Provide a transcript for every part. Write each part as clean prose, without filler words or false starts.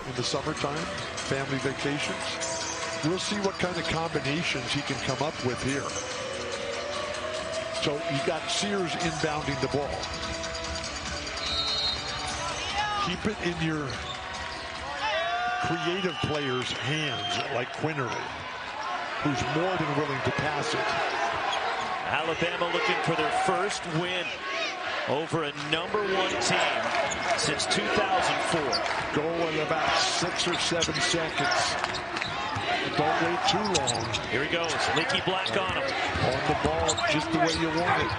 in the summertime, family vacations. We'll see what kind of combinations he can come up with here. So you got Sears inbounding the ball. Keep it in your creative players' hands, like Quinterly, who's more than willing to pass it. Alabama looking for their first win over a #1 team since 2004. Goal in about 6 or 7 seconds. Don't wait too long. Here he goes. Leaky Black on him. On the ball just the way you want it.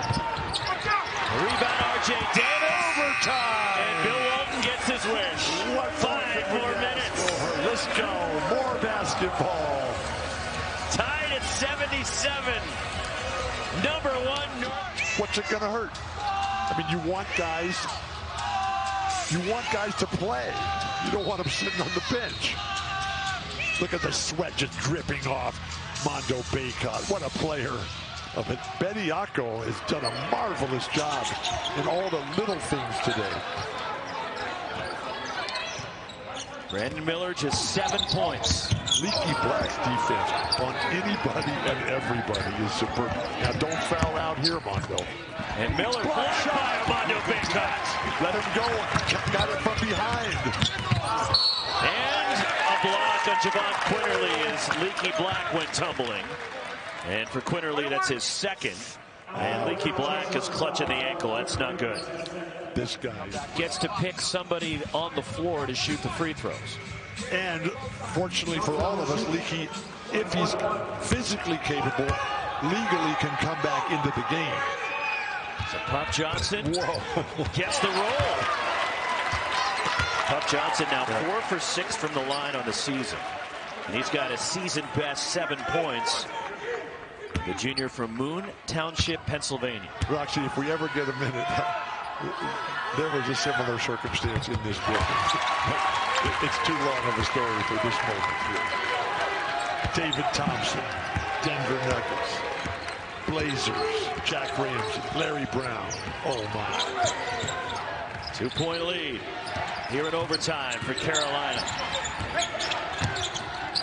Rebound R.J. Davis. Overtime. And Bill Walton gets his wish. What 5 more minutes. Let's go. More basketball. Tied at 77. #1 North. What's it going to hurt? I mean, you want guys to play. You don't want them sitting on the bench. Look at the sweat just dripping off Mondo Baycott. What a player. But Bediako has done a marvelous job in all the little things today. Brandon Miller just 7 points. Leaky Black's defense on anybody and everybody is superb. Now don't foul out here, Mondo. And Miller blocked by Mondo Baycott. Let him go. Got it from behind. And a block on Javon Quinterly as Leaky Black went tumbling. And for Quinterly, that's his second. And Leaky Black is clutching the ankle. That's not good. This guy gets to pick somebody on the floor to shoot the free throws. And fortunately for all of us, Leaky, if he's physically capable, legally can come back into the game. So Puff Johnson Whoa. gets the roll. Puff Johnson now 4 for 6 from the line on the season. And he's got a season best 7 points. The junior from Moon Township, Pennsylvania. Well, actually, if we ever get a minute, there was a similar circumstance in this building. It's too long of a story for this moment here. David Thompson, Denver Nuggets, Blazers, Jack Ramsey, Larry Brown. Oh, my. 2-point lead here in overtime for Carolina.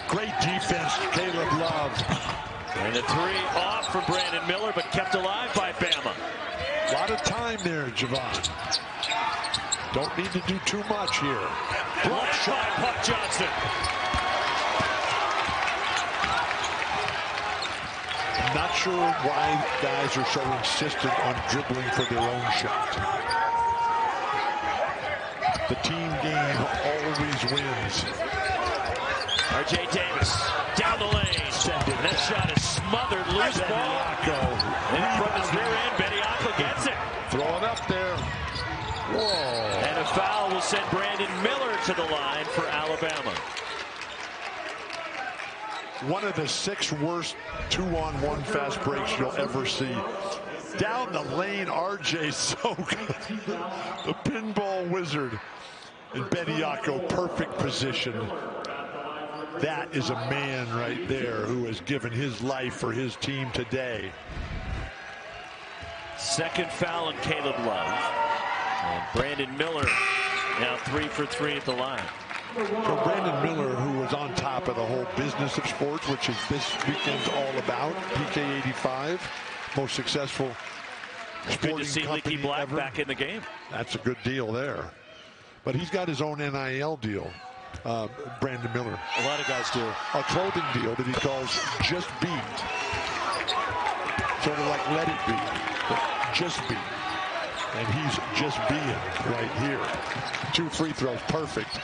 Great defense, Caleb Love. And the 3 off from Brandon Miller, but kept alive by Bama. A lot of time there, Javon. Don't need to do too much here. Blocked by Puff Johnson. I'm not sure why guys are so insistent on dribbling for their own shot. The team game always wins. R.J. Davis down the lane. And that shot is smothered, loose ball. And from his rear end, Bediako gets it. Throw it up there. Whoa. And a foul will send Brandon Miller to the line for Alabama. One of the 6 worst 2-on-1 fast breaks you'll ever see. Down the lane, R.J. so good. The pinball wizard. And Bediako, perfect position. That is a man right there who has given his life for his team today. Second foul on Caleb Love. And Brandon Miller now 3 for 3 at the line. So Brandon Miller, who was on top of the whole business of sports, which is this weekend's all about, PK 85, most successful sporting good to see company Leaky Black ever. back in the game. That's a good deal there. But he's got his own NIL deal. Brandon Miller. A lot of guys do. A clothing deal that he calls Just Be. Sort of like Let It Be, but Just Be. And he's just being right here. 2 free throws, perfect.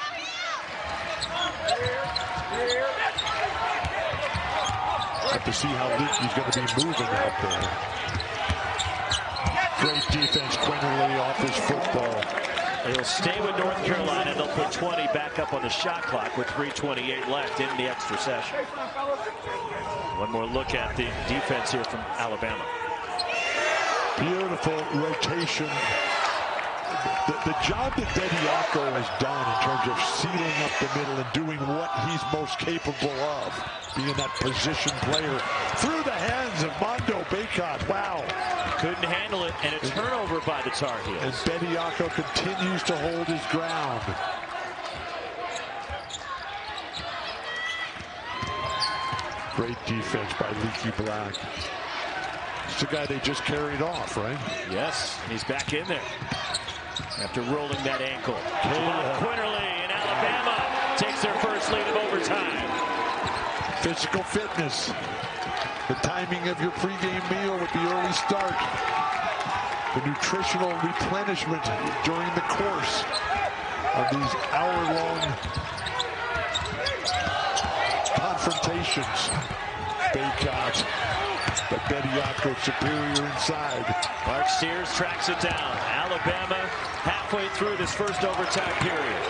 Have to see how Leaky's going to be moving out there. Great defense, Quinterly off his football. They'll stay with North Carolina. They'll put 20 back up on the shot clock with 3:28 left in the extra session. One more look at the defense here from Alabama. Beautiful rotation. The job that Bediako has done in terms of sealing up the middle and doing what he's most capable of, being that position player through the hands of Mondo Baycott. Wow. Couldn't handle it, and a turnover by the Tar Heels. And Bediako continues to hold his ground. Great defense by Leaky Black. It's the guy they just carried off, right? Yes, he's back in there after rolling that ankle. Quinterly in Alabama takes their first lead of overtime. Physical fitness. The timing of your pregame meal with the early start. The nutritional replenishment during the course of these hour-long confrontations. Baycott, but Bediako superior inside. Mark Sears tracks it down. Alabama halfway through this first overtime period,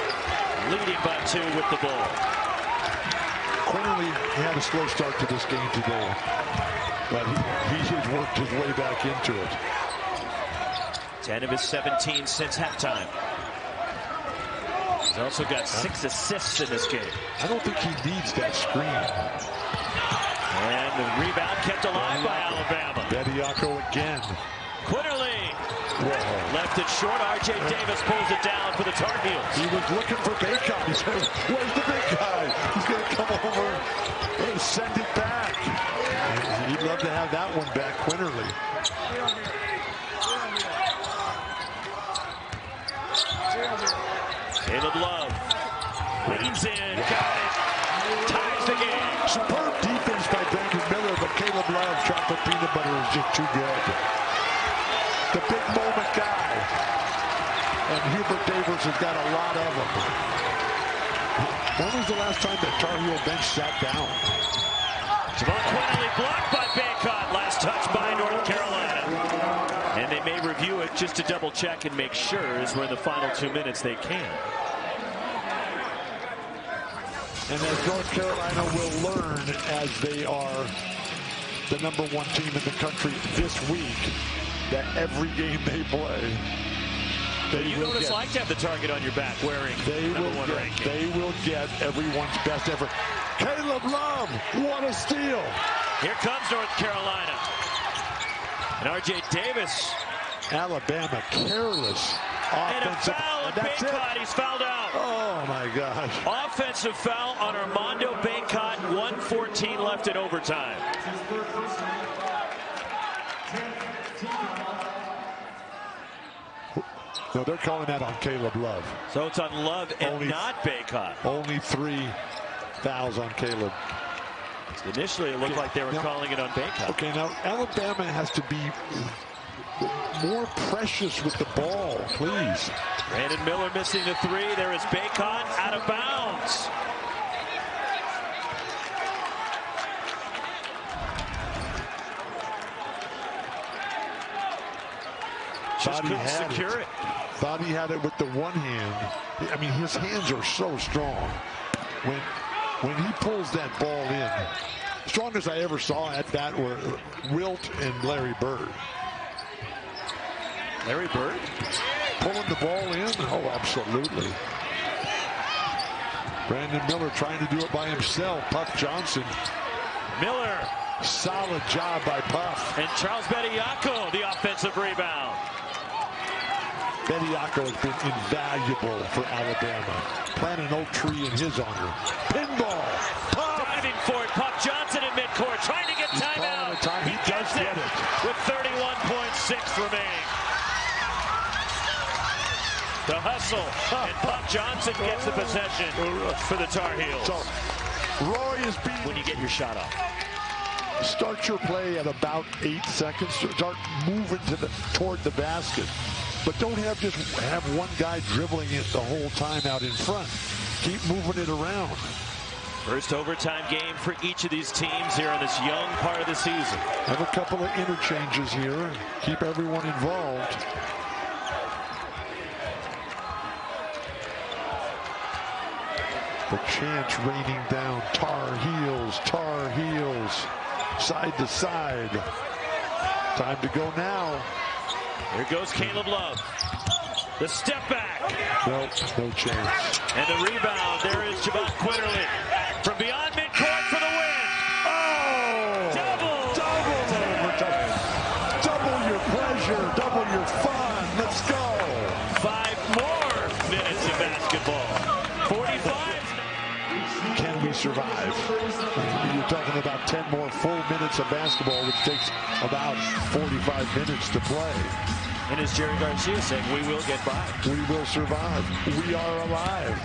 leading by 2 with the ball. Quinterly had a slow start to this game today, but he has worked his way back into it. 10 of his 17 since halftime. He's also got 6 assists in this game. I don't think he needs that screen. And the rebound kept alive by Alabama. Bediako again. Quinterly left it short. R.J. Davis pulls it down for the Tar Heels. He was looking for Baycott. He said, where's the big guy? He's going to come over and send it back. He'd love to have that one back, Quinterly. Caleb Love leans in, got it, ties the game. Superb defense by Brandon Miller, but Caleb Love, chocolate peanut butter, is just too good. The big moment guy. And Hubert Davis has got a lot of them. When was the last time that Tar Heel bench sat down? Javon Quinterly blocked by Baycott. Last touch by North Carolina. And they may review it just to double check and make sure as we're in the final 2 minutes they can. And as North Carolina will learn, as they are the #1 team in the country this week, that every game they play, you know what it's like to have the target on your back wearing #1 ranking. They will get everyone's best effort. Caleb Love, what a steal. Here comes North Carolina. And R.J. Davis. Alabama careless. And a foul on Baycott. He's fouled out. Oh, my gosh. Offensive foul on Armando Baycott. 1:14 left in overtime. No, they're calling that on Caleb Love. So it's on Love and not Baycott. Only 3 fouls on Caleb. Initially, it looked like they were calling it on Baycott. Okay, now Alabama has to be more precious with the ball, please. Brandon Miller missing the 3. There is Baycott out of bounds. Just couldn't secure it. Thought he had it with the one hand. I mean, his hands are so strong. When he pulls that ball in, strongest I ever saw at that were Wilt and Larry Bird. Larry Bird? Pulling the ball in? Oh, absolutely. Brandon Miller trying to do it by himself. Puff Johnson. Miller. Solid job by Puff. And Charles Bediako, the offensive rebound. Bediako has been invaluable for Alabama. Plant an oak tree in his honor. Pinball. Puff. Diving for it. Puff Johnson in midcourt trying to get timeout. He does get it. With 31.6 remaining. The hustle. And Puff Johnson gets the possession for the Tar Heels. So Roy is being... When you get your shot off. Start your play at about 8 seconds. Start moving toward the basket. But don't have one guy dribbling it the whole time out in front. Keep moving it around. First overtime game for each of these teams here in this young part of the season. Have a couple of interchanges here. Keep everyone involved. The chants raining down. Tar Heels, Tar Heels. Side to side. Time to go now. Here goes Caleb Love. The step back. Nope, no chance. And the rebound. There is Javon Quinterly from beyond midcourt for the win. Oh! Double your pleasure, double your fun. Let's go. 5 more minutes of basketball. 45. Can we we survive. You're talking about 10 more full minutes of basketball, which takes about 45 minutes to play. And as Jerry Garcia saying, we will get by. We will survive. We are alive.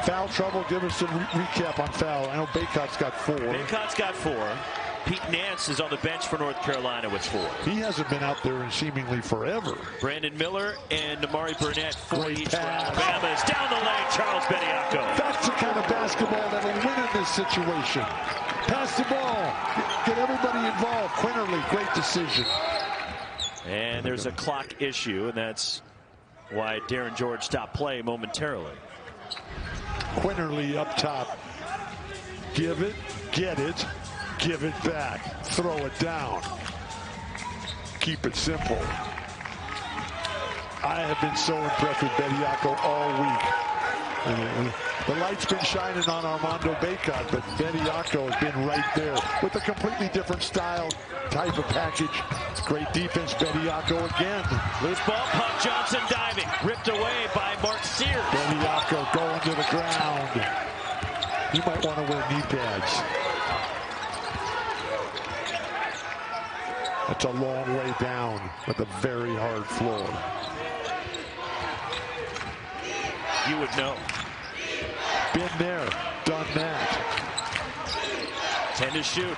Foul trouble. Give us a recap on foul. I know Baycott's got 4. Baycott's got 4. Pete Nance is on the bench for North Carolina with 4. He hasn't been out there in seemingly forever. Brandon Miller and Amari Burnett, 4 Great each for pass. Alabama. Is down the lane, Charles Bediako. That's the kind of basketball that'll win in this situation. Pass the ball. Get everybody involved. Quinterly, great decision. And there's a clock issue, and that's why Darren George stopped play momentarily. Quinterly up top. Give it, get it, give it back. Throw it down. Keep it simple. I have been so impressed with Bediako all week. The light's been shining on Armando Baycott, but Bediako has been right there with a completely different style, type of package. Great defense, Bediako again. Loose ball, Puck Johnson diving, ripped away by Mark Sears. Bediako going to the ground. You might want to wear knee pads. That's a long way down with a very hard floor. You would know. Been there, done that. 10 to shoot.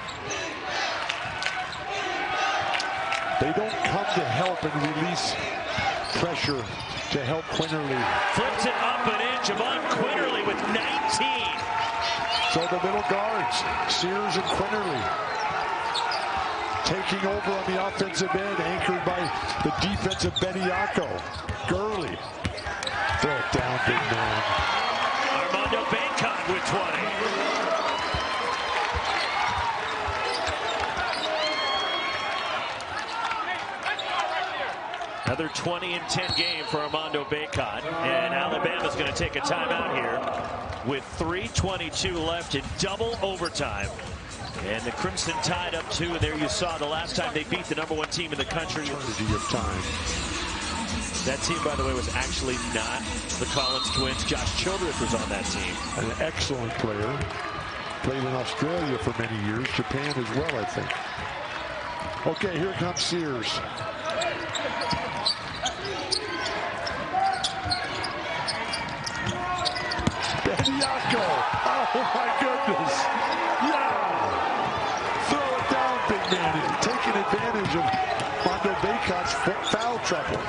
They don't come to help and release pressure to help Quinterly. Flips it up and in. Javon Quinterly with 19. So the middle guards, Sears and Quinterly, taking over on the offensive end, anchored by the defensive Bediako. Gurley. Throw it down, big man. Armando Baycott with 20. Another 20 and 10 game for Armando Baycott. And Alabama's going to take a timeout here with 3:22 left in double overtime. And the Crimson tied up 2. And there you saw the last time they beat the #1 team in the country. Of time. That team, by the way, was actually not the Collins twins. Josh Childress was on that team. An excellent player. Played in Australia for many years. Japan as well, I think. Okay, here comes Sears. Bediako. Oh, my goodness. Yeah. Throw it down, big man. Taking advantage of Armando Baycott's foul trouble.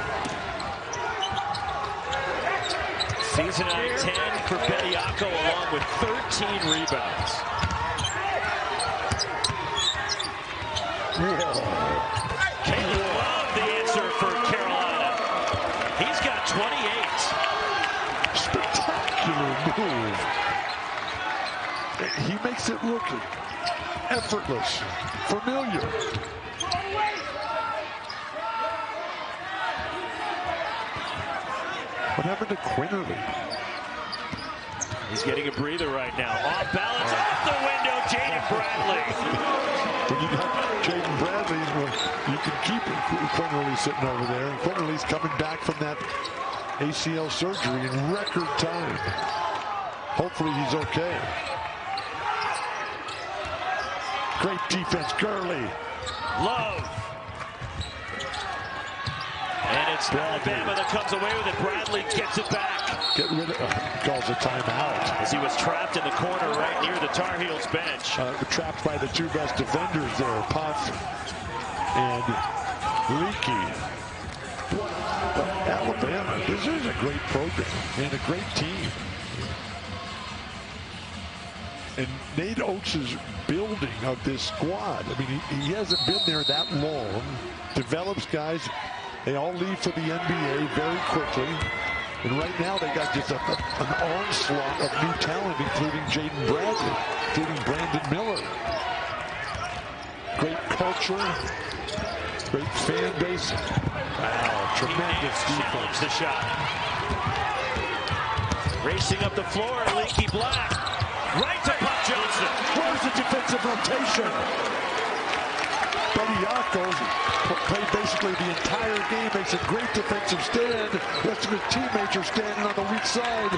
Season high 10 for Bediako, along with 13 rebounds. Whoa. Caleb Love, the answer for Carolina. He's got 28. Spectacular move. He makes it look effortless, familiar. What happened to Quinterly? He's getting a breather right now. Off balance, off the window, Jaden Bradley. When you got Jaden Bradley, you can keep Quinterly sitting over there. And Quinterly's coming back from that ACL surgery in record time. Hopefully he's okay. Great defense, Gurley. Love. And it's Alabama that comes away with it. Bradley gets it back. Get rid of calls a timeout. As he was trapped in the corner right near the Tar Heels bench. Trapped by the 2 best defenders there, Puff and Leakey. But Alabama, this is a great program and a great team. And Nate Oates' building of this squad, I mean, he hasn't been there that long. Develops guys. They all leave for the NBA very quickly. And right now they got just an onslaught of new talent, including Jaden Bradley, including Brandon Miller. Great culture, great fan base. Wow, tremendous defense. The shot. Racing up the floor, Leaky Black. Right to Puck Johnson. Where's the defensive rotation? Bediako played basically the entire game, makes a great defensive stand. The rest of his teammates are standing on the weak side.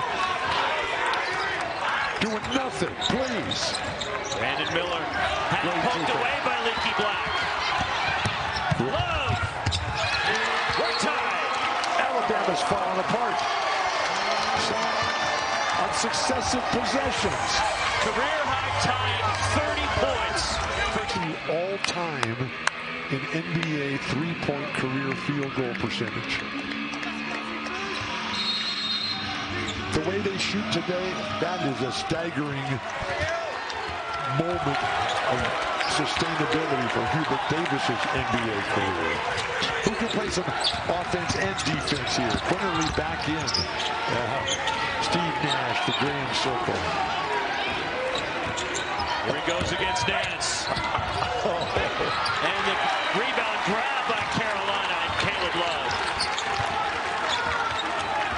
doing nothing, please. Brandon Miller had poked away by Leaky Black. Love. We're tied. Alabama's falling apart. On successive possessions. Career high time, 30 points. All-time in NBA three-point career field goal percentage. The way they shoot today, that is a staggering moment of sustainability for Hubert Davis's NBA career. Who can play some offense and defense here? Quinterly back in. Steve Nash, the grand circle. Here he goes against Nance. And the rebound grab by Carolina and Caleb Love.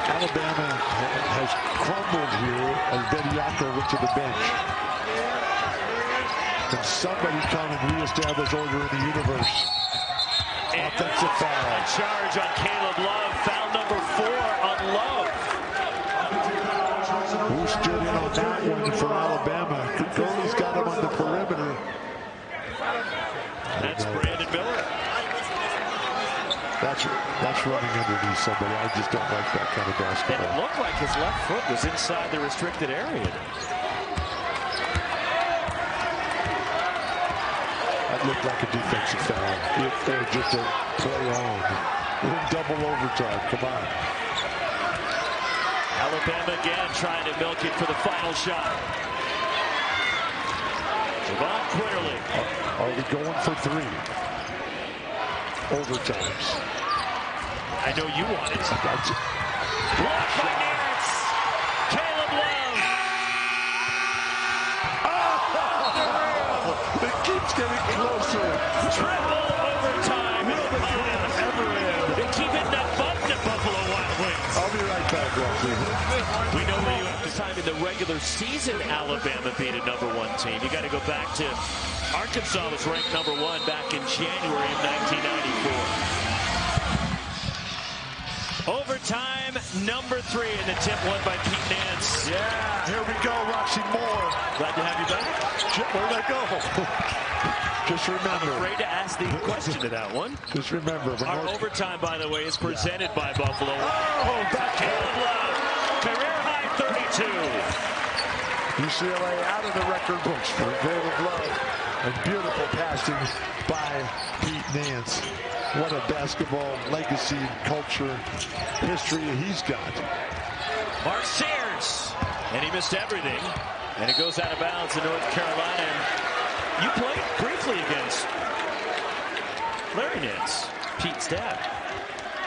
Alabama has crumbled here as Bediako went to the bench. Can somebody come and reestablish order in the universe? And offensive foul. A charge on Caleb Love. Foul number 4 on Love. Who stood in on that one for Alabama? Gurley's got him on the perimeter. That's Brandon Miller. That's running underneath somebody. I just don't like that kind of And basketball. it looked like his left foot was inside the restricted area. That looked like a defensive foul. If just a play on. We're in double overtime. Come on. Alabama again trying to milk it for the final shot. Javon Quinterly. Are we going for 3? Overtimes. I know you want it. Blocked by Nance. Caleb Love. Oh! It keeps getting closer. Triple overtime. Will the game ever end? They keep hitting that button at Buffalo Wild Wings. I'll be right back, Rocky. We know where you have to time in the regular season. Alabama beat a #1 team. You got to go back to Arkansas was ranked #1 back in January of 1994. Overtime number 3 in the tip won by Pete Nance. Yeah, here we go, Roxy Moore. Glad to have you back. Where'd I go? Just remember. I'm afraid to ask the question to that one. Just remember. Our overtime, by the way, is presented by Buffalo. Oh, back Caleb Love. Career high 32. UCLA out of the record books for Caleb Love. And beautiful passing by Pete Nance. What a basketball legacy, culture, history he's got. Mark Sears. And he missed everything. And it goes out of bounds in North Carolina. And you played briefly against Larry Nance, Pete's dad.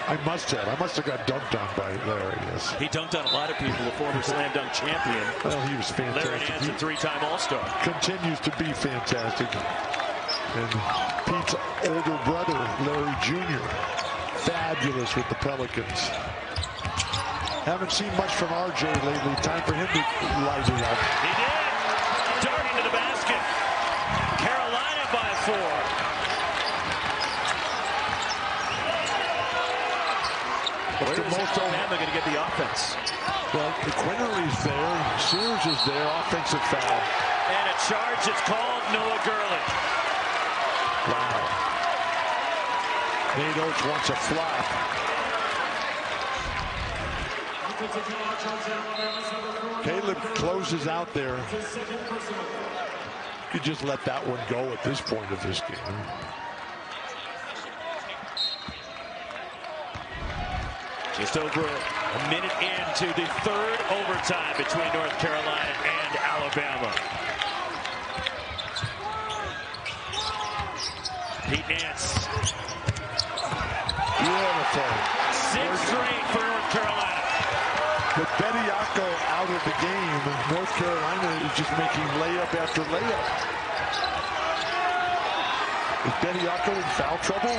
I must have got dunked on by Larry, yes. He dunked on a lot of people, a former slam dunk champion. Well, he was fantastic. Larry Nance, a 3-time All-Star. Continues to be fantastic. And Pete's older brother, Larry Jr., fabulous with the Pelicans. Haven't seen much from RJ lately. Time for him to light it up. He did. Darting to the basket. Carolina by 4. But the most Alabama going to get the offense? Well, Quinterly's there. Sears is there. Offensive foul. And a charge is called. Noah Gurley. Wow. Nate Oates wants a flop. Caleb closes out there. You just let that one go at this point of this game. Just over a minute into the 3rd overtime between North Carolina and Alabama. Pete Nance. Beautiful. 6 straight for North Carolina. With Bediako out of the game, North Carolina is just making layup after layup. Is Bediako in foul trouble?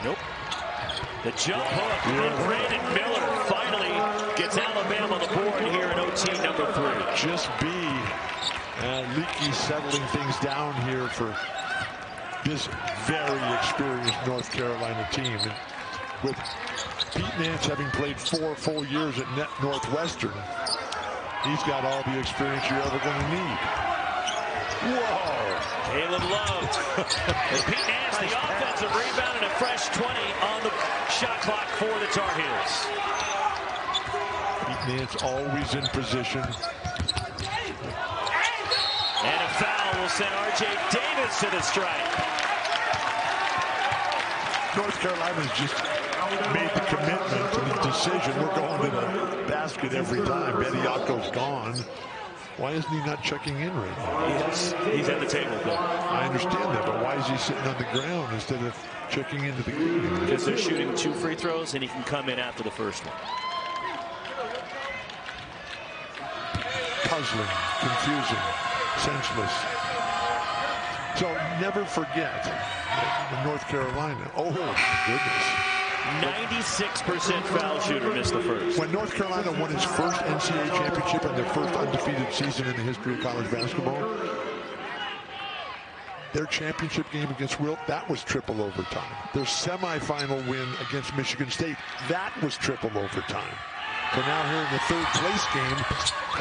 Nope. The jump hook, and Brandon Miller finally gets Alabama on the board here in OT number 3. Just Leaky settling things down here for this very experienced North Carolina team. And with Pete Nance having played 4 full years at Northwestern, He's got all the experience you're ever going to need. Whoa. Caleb Love. And Pete Nance, the offensive rebound, and a fresh 20 on the shot clock for the Tar Heels. Pete Nance always in position. And a foul will send R.J. Davis to the strike. North Carolina's just made the commitment to the decision. We're going to the basket every time. Bediako's gone. Why isn't he not checking in right now? He's at the table, Bill. I understand that, but why is he sitting on the ground instead of checking into the game? Because they're shooting 2 free throws, and he can come in after the first one. Puzzling, confusing, senseless. So never forget North Carolina. Oh, goodness. 96% foul shooter missed the first. When North Carolina won its first NCAA championship and their first undefeated season in the history of college basketball, their championship game against Wilt, that was triple overtime. Their semifinal win against Michigan State, that was triple overtime. So now here in the third place game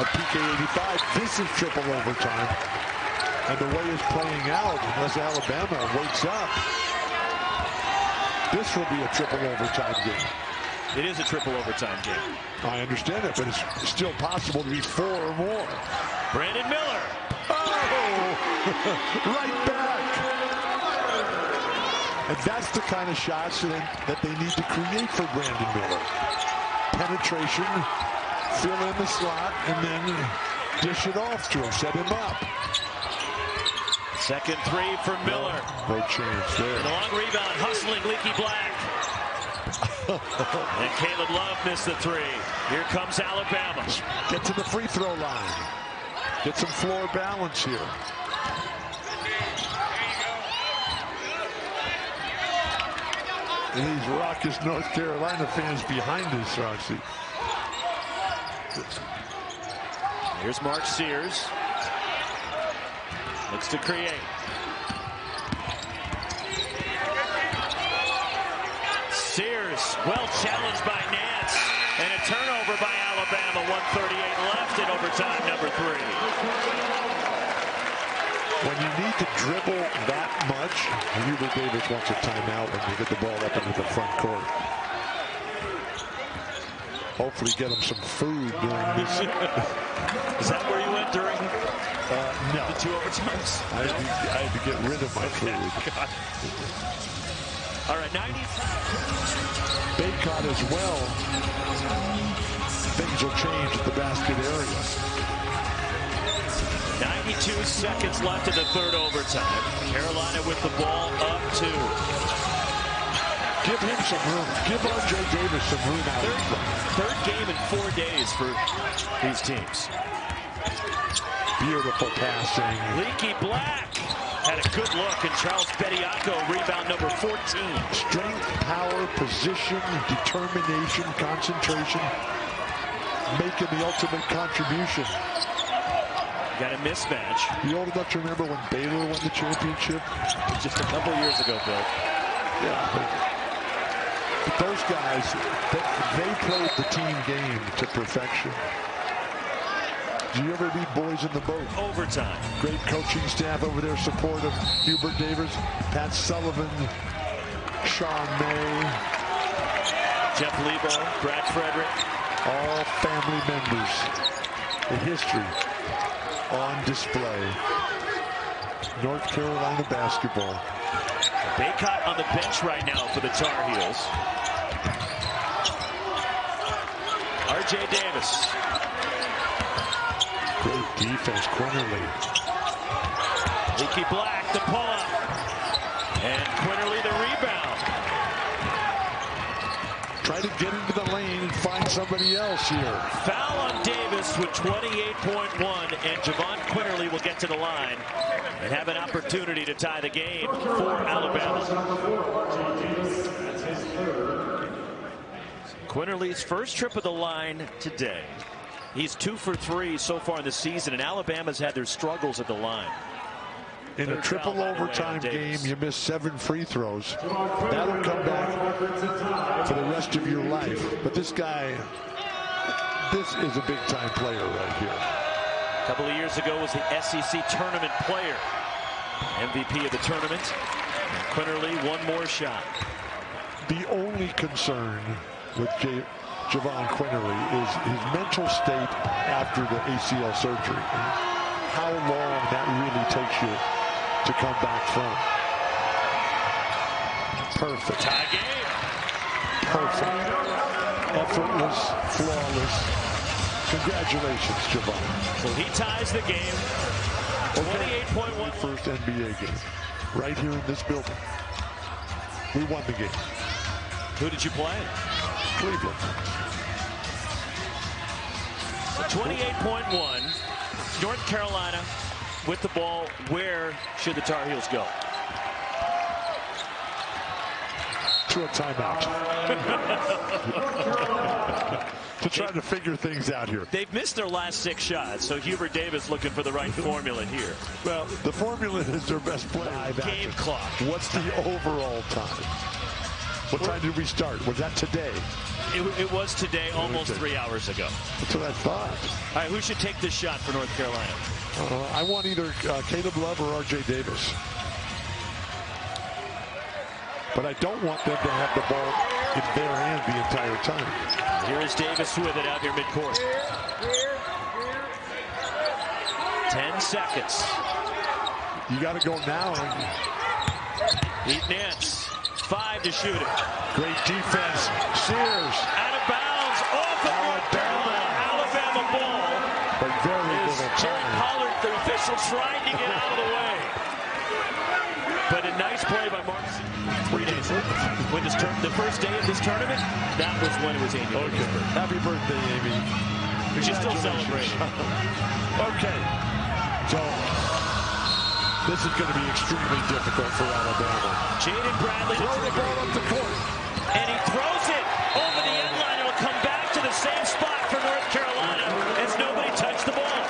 of PK 85, this is triple overtime. And the way it's playing out, unless Alabama wakes up, this will be a triple overtime game. It is a triple overtime game. I understand it, but it's still possible to be 4 or more. Brandon Miller. Oh, right back. And that's the kind of shots that they need to create for Brandon Miller. Penetration, fill in the slot, and then dish it off to him, set him up. Second 3 for Miller. No chance there. And a long rebound, hustling Leaky Black. And Caleb Love missed the 3. Here comes Alabama. Get to the free throw line. Get some floor balance here. And these raucous North Carolina fans behind us, Roxy. Here's Mark Sears. Looks to create. Sears, well challenged by Nance. And a turnover by Alabama. 1:38 left in overtime, number 3. When you need to dribble that much, Hubert Davis wants a timeout when you get the ball up into the front court. Hopefully get him some food during this. Is that where you went during no. the 2 overtimes? I had to get rid of my food. All right, 90. Baycott as well. Things will change at the basket area. 92 seconds left in the third overtime. Carolina with the ball up 2. Give him some room. Give R.J. Davis some room out. Third game in 4 days for these teams. Beautiful passing. Leaky Black had a good look, and Charles Bediako, rebound number 14. Strength, power, position, determination, concentration, making the ultimate contribution. Got a mismatch. You old enough to remember when Baylor won the championship? Just a couple years ago, Bill. Yeah, but those guys, they played the team game to perfection. Do you ever read Boys in the Boat? Overtime. Great coaching staff over there, support of Hubert Davis, Pat Sullivan, Sean May, Jeff Lebo, Brad Frederick. All family members. The history on display. North Carolina basketball. Baycott on the bench right now for the Tar Heels. R.J. Davis. Great defense, Quinterly. Leaky Black, the pull-up. And Quinterly the rebound. Try to get into the lane and find somebody else here. Foul on Davis with 28.1, and Javon Quinterly will get to the line and have an opportunity to tie the game for Alabama. Quinterly's first trip of the line today. He's 2 for 3 so far in the season, and Alabama's had their struggles at the line. In a triple overtime game, you miss 7 free throws. That'll come back for the rest of your life. But this guy This is a big-time player right here. A couple of years ago was the SEC tournament player. MVP of the tournament. And Quinterly, one more shot. The only concern with Javon Quinterly is his mental state after the ACL surgery. And how long that really takes you to come back from. Perfect. Tie game. Perfect. Effortless, flawless. Congratulations, Javon. So he ties the game. 28.1. First NBA game. Right here in this building. We won the game. Who did you play? Cleveland. So 28.1. North Carolina with the ball. Where should the Tar Heels go? To a timeout. To try to figure things out here. They've missed their last 6 shots, so Hubert Davis looking for the right formula here. Well, the formula is their best play. Game clock. What's the overall time? What time did we start? Was that today? It was today, almost 3 hours ago. That's what I thought. All right, who should take this shot for North Carolina? I want either Caleb Love or R.J. Davis. But I don't want them to have the ball in their hand the entire time. Here is Davis with it out here midcourt. 10 seconds. You got to go now. Heat Nance. 5 to shoot it. Great defense. Sears. Out of bounds. Off of Alabama. Alabama ball. But very little Jerry time. Pollard, the official, trying to get out of the way. But a nice play by Mark. 3 days. When the first day of this tournament, that was when it was Amy. Okay. Happy birthday, Amy. She's still celebrating. Okay. So this is going to be extremely difficult for Alabama. Jaden Bradley Throw the ball up the court. And he throws it over the end line. It'll come back to the same spot for North Carolina as nobody touched the ball.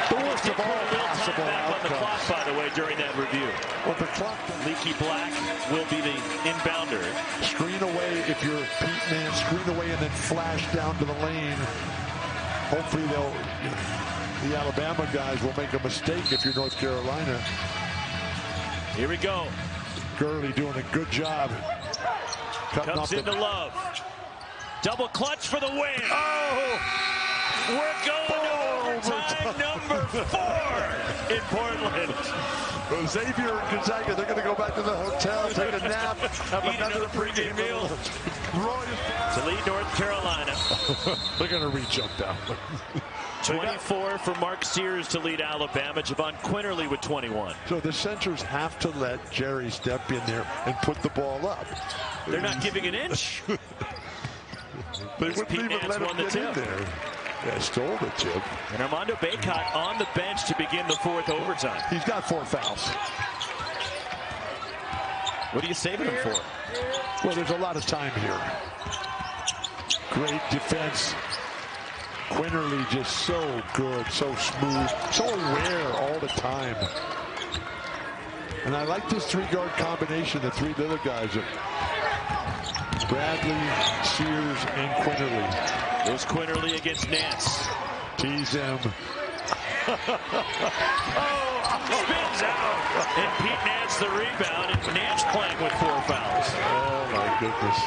The worst of all possible back on the clock, by the way, during that review. Well, the clock. Leaky Black will be the inbounder. Screen away if you're Pete Man. Screen away and then flash down to the lane. Hopefully the Alabama guys will make a mistake if you're North Carolina. Here we go. Gurley doing a good job. Comes into Love. Double clutch for the win. Oh! We're going to overtime number 4 in Portland. Well, Xavier and Gonzaga, they're going to go back to the hotel, take a nap, have another pregame meal. To lead North Carolina. They're going to reach up that one. 24 for Mark Sears to lead Alabama. Javon Quinterly with 21. So the centers have to let Jerry step in there and put the ball up. They're not giving an inch. They wouldn't even let him get in there. Yeah, stole the tip. And Armando Bacot on the bench to begin the 4th overtime. He's got 4 fouls. What are you saving him for? Well, there's a lot of time here. Great defense. Quinterly just so good, so smooth, so aware all the time. And I like this 3-guard combination, the 3 little guys. Bradley, Sears, and Quinterly. There's Quinterly against Nance. Tease him. Spins out. And Pete Nance the rebound. And Nance playing with 4 fouls. Oh, my goodness.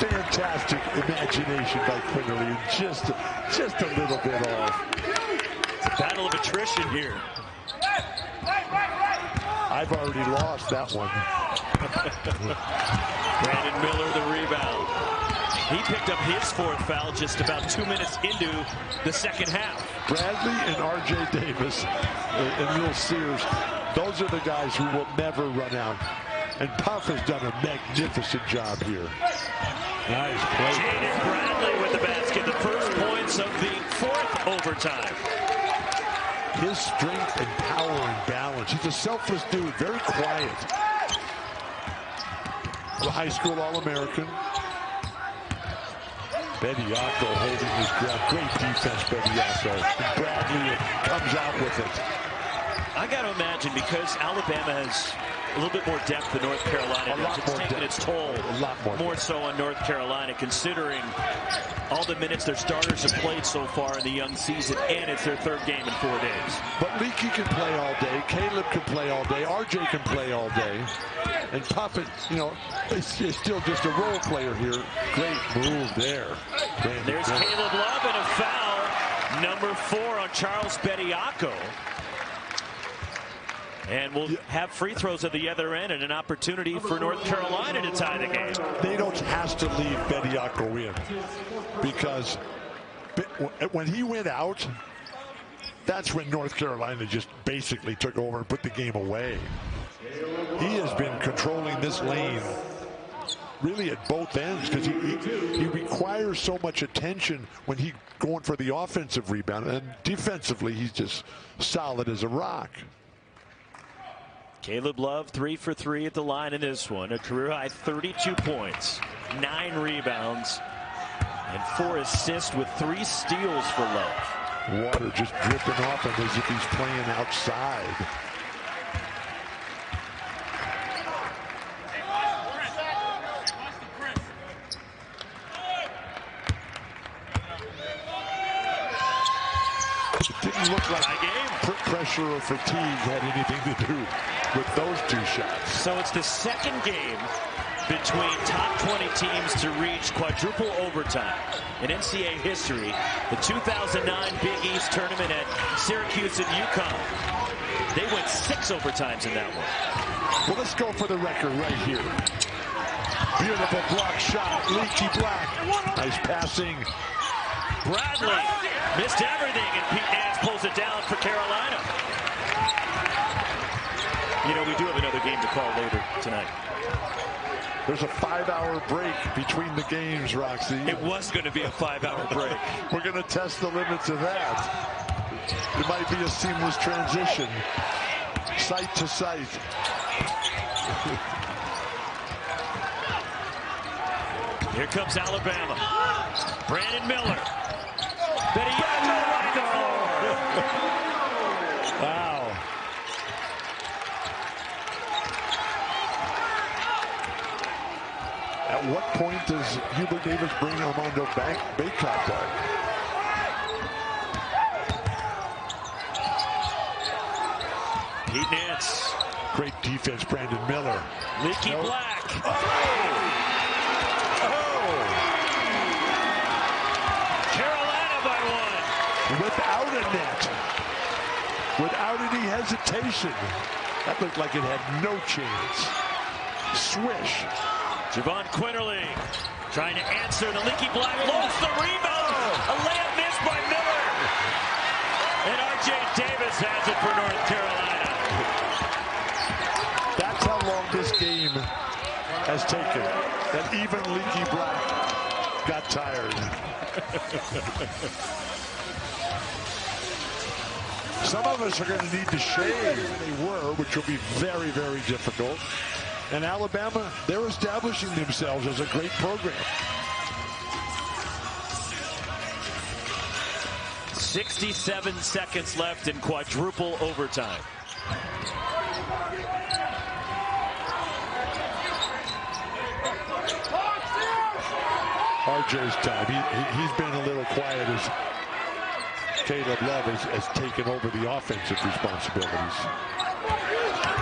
Fantastic imagination by Quinterly. Just a little bit off. It's a battle of attrition here. I've already lost that one. Brandon Miller the rebound. He picked up his 4th foul just about 2 minutes into the second half. Bradley and R.J. Davis and Will Sears, those are the guys who will never run out. And Puff has done a magnificent job here. Nice play. Jaden Bradley with the basket. The first points of the 4th overtime. His strength and power and balance. He's a selfless dude, very quiet. The high school All-American. Bediako holding his ground. Great defense, Bediako. Bradley comes out with it. I got to imagine because Alabama has a little bit more depth than North Carolina does. It's taken its toll more so on North Carolina, considering all the minutes their starters have played so far in the young season, and it's their third game in 4 days. But Leaky can play all day. Caleb can play all day. RJ can play all day. And Puffett, you know, is still just a role player here. Great move there. There's Caleb Love and a foul. Number 4 on Charles Bediako. And we'll have free throws at the other end and an opportunity for North Carolina to tie the game. Nados has to leave Bediako in, because when he went out, that's when North Carolina just basically took over and put the game away. He has been controlling this lane really at both ends, because he requires so much attention when he's going for the offensive rebound, and defensively he's just solid as a rock. Caleb Love 3 for 3 at the line in this one. A career high 32 points, 9 rebounds, and 4 assists with 3 steals for Love. Water just dripping off him as if he's playing outside. It didn't look like pressure or fatigue had anything to do with those 2 shots. So it's the second game between top 20 teams to reach quadruple overtime in NCAA history. The 2009 Big East tournament at Syracuse and UConn. They went 6 overtimes in that one. Well, let's go for the record right here. Beautiful block shot, Leaky Black. Nice passing. Bradley missed everything, and Pete Nance pulls it down for Carolina. You know, we do have another game to call later tonight. There's a 5-hour break between the games, Roxy. It was going to be a 5-hour break. We're going to test the limits of that. It might be a seamless transition, site to site. Here comes Alabama. Brandon Miller. Bediako right the floor. Wow. At what point does Hubert Davis bring Armando Bacot back? Pete Nance. Great defense, Brandon Miller. Leaky Black. Carolina by 1. Without a net. Without any hesitation. That looked like it had no chance. Swish. Javon Quinterly trying to answer. The Leaky Black lost the rebound. A layup missed by Miller. And R.J. Davis has it for North Carolina. That's how long this game has taken. That even Leaky Black got tired. Some of us are going to need to shave. They were, which will be very, very difficult. And Alabama, they're establishing themselves as a great program. 67 seconds left in quadruple overtime. RJ's time. He's been a little quiet as Caleb Love has taken over the offensive responsibilities.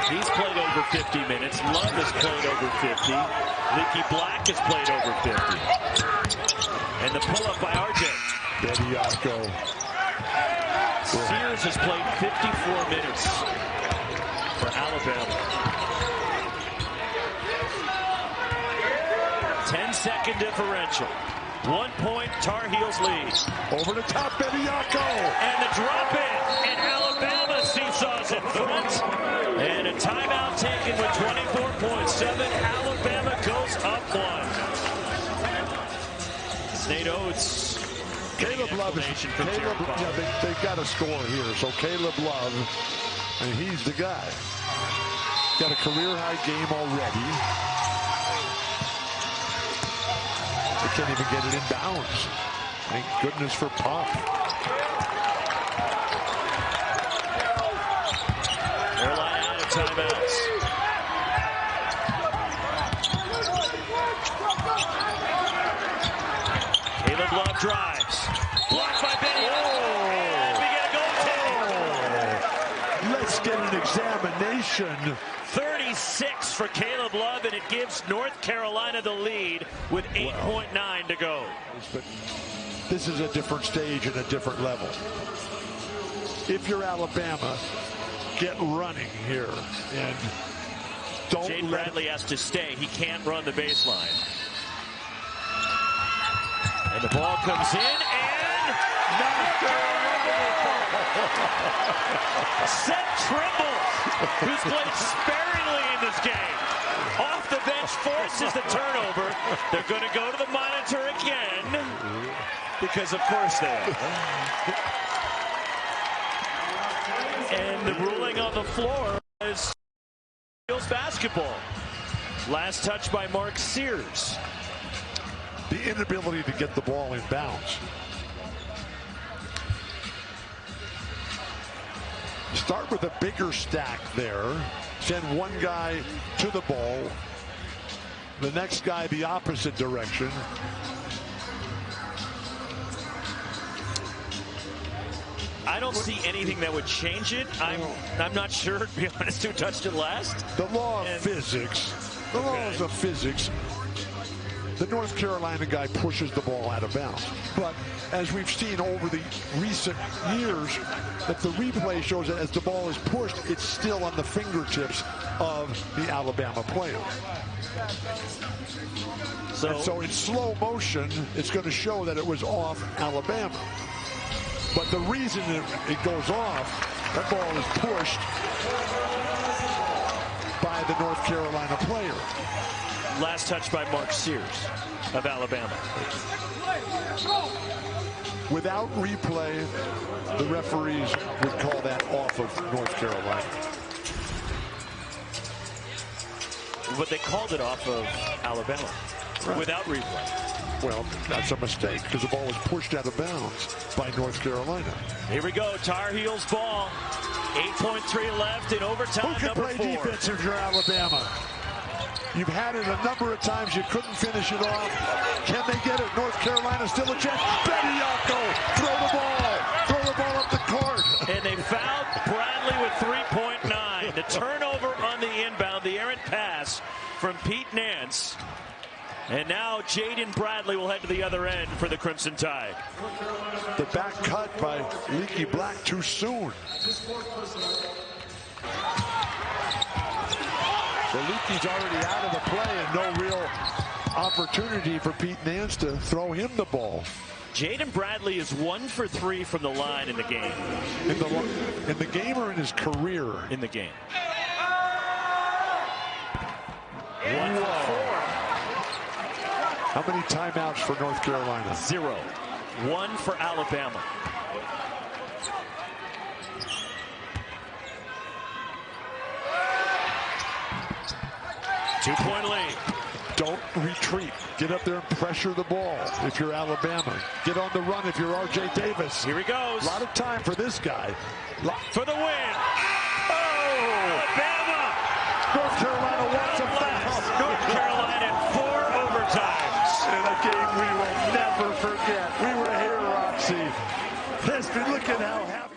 He's played over 50 minutes. Love has played over 50. Leaky Black has played over 50. And the pull-up by RJ. Bediako. Sears has played 54 minutes for Alabama. 10-second differential. 1 point, Tar Heels lead. Over the top, Bediako. And the drop in. And Alabama seesaws in front. And a timeout taken with 24.7. Alabama goes up 1. Nate Oates. Caleb Love is they've got to score here. So Caleb Love, and he's the guy. Got a career high game already. They can't even get it in bounds. Thank goodness for Pop. Carolina out of timeouts. examination. 36 for Caleb Love, and it gives North Carolina the lead with 8.9 to go. But this is a different stage and a different level. If you're Alabama, get running here and don't. Jaden Bradley has to stay. He can't run the baseline. And the ball comes in and Seth Trimble, who's played sparingly in this game, off the bench, forces the turnover. They're going to go to the monitor again because, of course, they are. And the ruling on the floor is basketball. Last touch by Mark Sears. The inability to get the ball in bounds. Start with a bigger stack there. Send one guy to the ball. The next guy the opposite direction. I don't see anything that would change it. I'm not sure, to be honest, who touched it last. The law of physics. The laws of physics. The North Carolina guy pushes the ball out of bounds. But as we've seen over the recent years, that the replay shows that as the ball is pushed, it's still on the fingertips of the Alabama player. So in slow motion, it's going to show that it was off Alabama. But the reason it goes off, that ball is pushed by the North Carolina player. Last touch by Mark Sears of Alabama. Without replay, the referees would call that off of North Carolina. But they called it off of Alabama without replay. Well, that's a mistake because the ball was pushed out of bounds by North Carolina. Here we go, Tar Heels ball. 8.3 left in overtime. Who can play defense if you're Alabama? You've had it a number of times. You couldn't finish it off. Can they get it? North Carolina still a chance. Bediako, throw the ball up the court. And they fouled Bradley with 3.9. The turnover on the inbound, the errant pass from Pete Nance. And now Jaden Bradley will head to the other end for the Crimson Tide. The back cut by Leaky Black too soon. So Leaky's already out of the play and no real opportunity for Pete Nance to throw him the ball. Jaden Bradley is 1 for 3 from the line in the game. In the game or in his career? In the game. 1 for 4. How many timeouts for North Carolina? 0. 1 for Alabama. Two-point lead. Don't retreat. Get up there and pressure the ball if you're Alabama. Get on the run if you're R.J. Davis. Here he goes. A lot of time for this guy. For the win. Oh! Alabama! North Carolina wants a foul. North Carolina 4 overtimes. In a game we will never forget. We were here, Roxy. Look at how happy.